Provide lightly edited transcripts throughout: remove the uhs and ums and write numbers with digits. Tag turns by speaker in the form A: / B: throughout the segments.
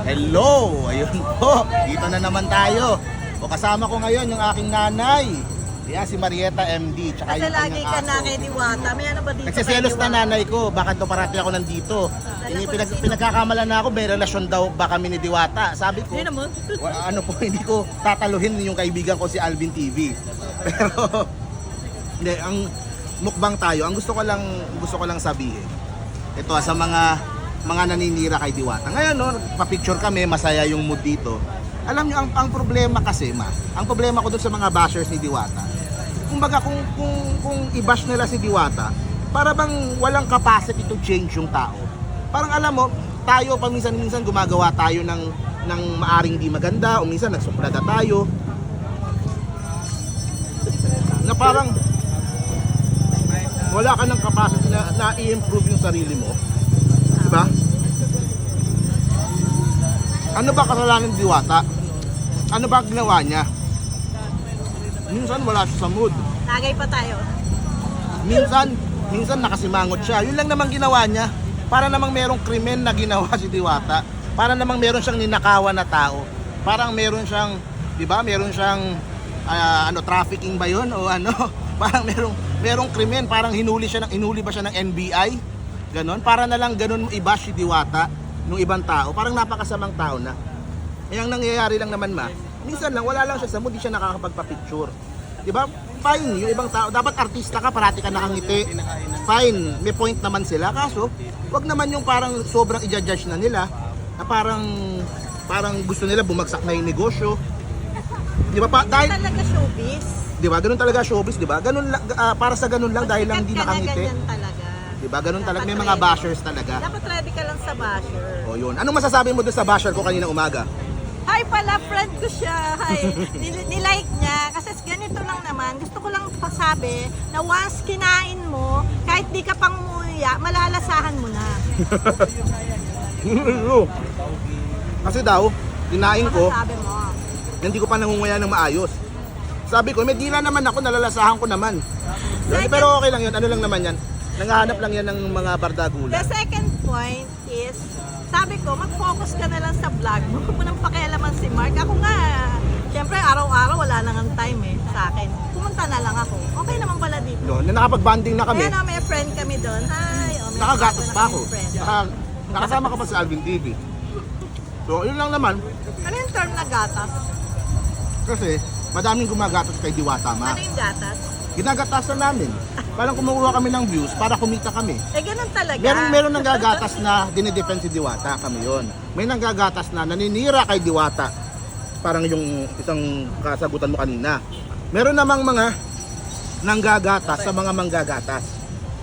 A: Hello! Ayun po, dito na naman tayo. O kasama ko ngayon yung aking nanay. Yan, si Marieta MD. Tsaka
B: Kasi
A: yung
B: lagi
A: kanyang
B: ka
A: aso.
B: na kay Diwata. May ano ba dito
A: Nagsiselos
B: kay
A: na
B: Diwata?
A: nanay ko. Bakit to parati ako nandito? Pinagkakamalan na ako, may relasyon daw ba kami ni Diwata. Sabi ko,
B: Hindi naman.
A: ano po, hindi ko tataluhin yung kaibigan ko si Alvin TV. Pero, hindi, ang mukbang tayo, ang gusto ko lang sabihin. Ito sa mga naninira kay Diwata. Ngayon, no, pa-picture kami, masaya yung mood dito. Alam niyo, ang problema kasi, ang problema ko dun sa mga bashers ni Diwata, kumbaga kung i-bash nila si Diwata, para bang walang capacity to change yung tao. Parang alam mo, tayo paminsan-minsan gumagawa tayo ng maaring di maganda, o minsan nagsuplada tayo. Na parang wala ka ng capacity na i-improve yung sarili mo. Diba? Ano ba kasalanan ni Diwata? Ano ba ginawa niya? Minsan wala siya sa mood.
B: Tagay pa tayo.
A: Minsan nakasimangot siya. Yun lang naman ginawa niya. Para namang merong krimen na ginawa si Diwata. Para namang meron siyang ninakawan na tao. Parang meron siyang, 'di ba? Meron siyang trafficking ba 'yun o ano? Parang merong krimen, parang hinuli ba siya ng NBI? Ganon. Para na lang ganon i-bash si Diwata nung ibang tao. Parang napakasamang tao na. Ang nangyayari lang naman minsan lang wala lang siya sa mood, di siya nakakapagpa-picture. 'Di ba? Fine, yung ibang tao, dapat artista ka, parati ka nakangiti. Fine, may point naman sila. Kaso, wag naman yung parang sobrang i-judge na nila, na parang gusto nila bumagsak na yung negosyo. 'Di ba? Dahil
B: Talaga showbiz.
A: 'di ba? Ganun talaga showbiz, 'di ba? Ganun lang, para sa ganun lang dahil lang hindi nakangiti.
B: Ganyan talaga.
A: 'Di ba? Ganun talaga, may mga bashers talaga.
B: Dapat ready ka lang sa basher.
A: O yun. Anong masasabi mo doon sa basher ko kanina umaga?
B: Hi pala, friend ko siya. Hi. Nilike niya. Kasi ganito lang naman. Gusto ko lang pasabi na once kinain mo, kahit di ka pang umuya, malalasahan mo na.
A: Kasi daw, kinain ko,
B: Sabi mo.
A: hindi ko pa nangunguya ng maayos. Sabi ko, may dila naman ako, nalalasahan ko naman. Pero okay lang yun, ano lang naman yan. Nangahanap lang yan ng mga bardagulan.
B: The second point is, sabi ko, mag-focus ka na lang sa vlog mo. Huwag mo nang pakialaman si Mark. Ako nga, syempre araw-araw wala nang time sa akin. Pumunta na lang ako. Okay naman pala dito.
A: No, nakapag-banding na kami.
B: Ayan, may friend kami doon. Hi. May
A: Nakagatas
B: bago na
A: pa ako.
B: kaming friend.
A: Nakasama ka pa sa Alvin TV. So, yun lang naman.
B: Ano yung term na gatas?
A: Kasi, madaming gumagatas kay Diwata,
B: Ano yung gatas?
A: Ginagatasan namin. Parang kumukuha kami ng views para kumita kami.
B: Ganun talaga.
A: Meron nanggagatas na dinidefend si Diwata, kami yon. May nanggagatas na naninira kay Diwata. Parang yung isang kasagutan mo kanina. Meron namang mga nanggagatas sa mga manggagatas.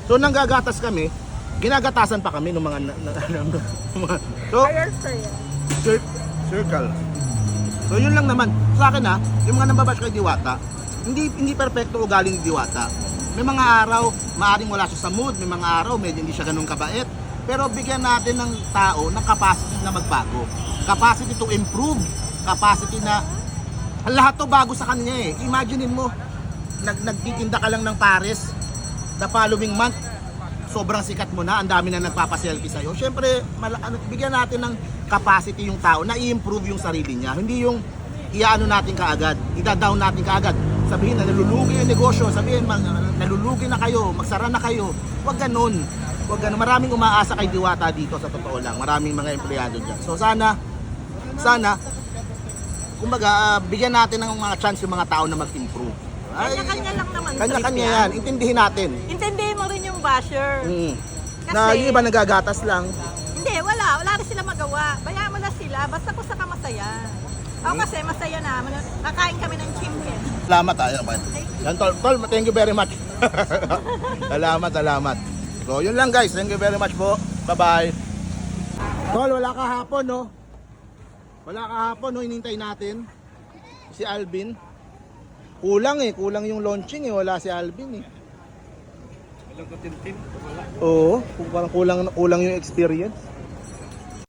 A: So nanggagatas kami, ginagatasan pa kami ng mga so circle. So yun lang naman. Sa akin yung mga nambabash kay Diwata, hindi perpekto ugali ni Diwata. May mga araw, maaring wala siya sa mood. May mga araw, medyo hindi siya ganun kabait. Pero bigyan natin ng tao ng capacity na magbago. Capacity to improve. Capacity na lahat to bago sa kanya eh. Imaginein mo, nagtitinda ka lang ng pares. The following month, sobrang sikat mo na. Ang dami na nagpapaselfie sa'yo. Siyempre, bigyan natin ng capacity yung tao na i-improve yung sarili niya. Hindi yung iaano natin kaagad, ida-down natin kaagad. Sabihin na nalulugi yung negosyo, sabihin nalulugi na kayo, magsara na kayo. Huwag ganun. Huwag ganun. Maraming umaasa kay Diwata dito, sa totoo lang. Maraming mga empleyado dyan. So sana, kumbaga, bigyan natin ng mga chance yung mga tao na mag-improve.
B: Kanya-kanya lang naman.
A: Kanya-kanya yan. Intindihin natin.
B: Intindihin mo rin yung basher.
A: Na yung iba nagagatas lang.
B: Hindi, wala rin sila magawa. Bayaan mo na sila, basta kung saka masaya. Ako kasi masaya na, nakain kami ng chicken.
A: Salamat tayo. Yan, tol, thank you very much. Salamat. So, yun lang guys. Thank you very much po. Bye-bye. Tol, wala kahapon, no? Wala kahapon, no? Inintay natin si Alvin. Kulang yung launching Wala si Alvin
C: Walang katintin.
A: Oo, parang kulang yung experience.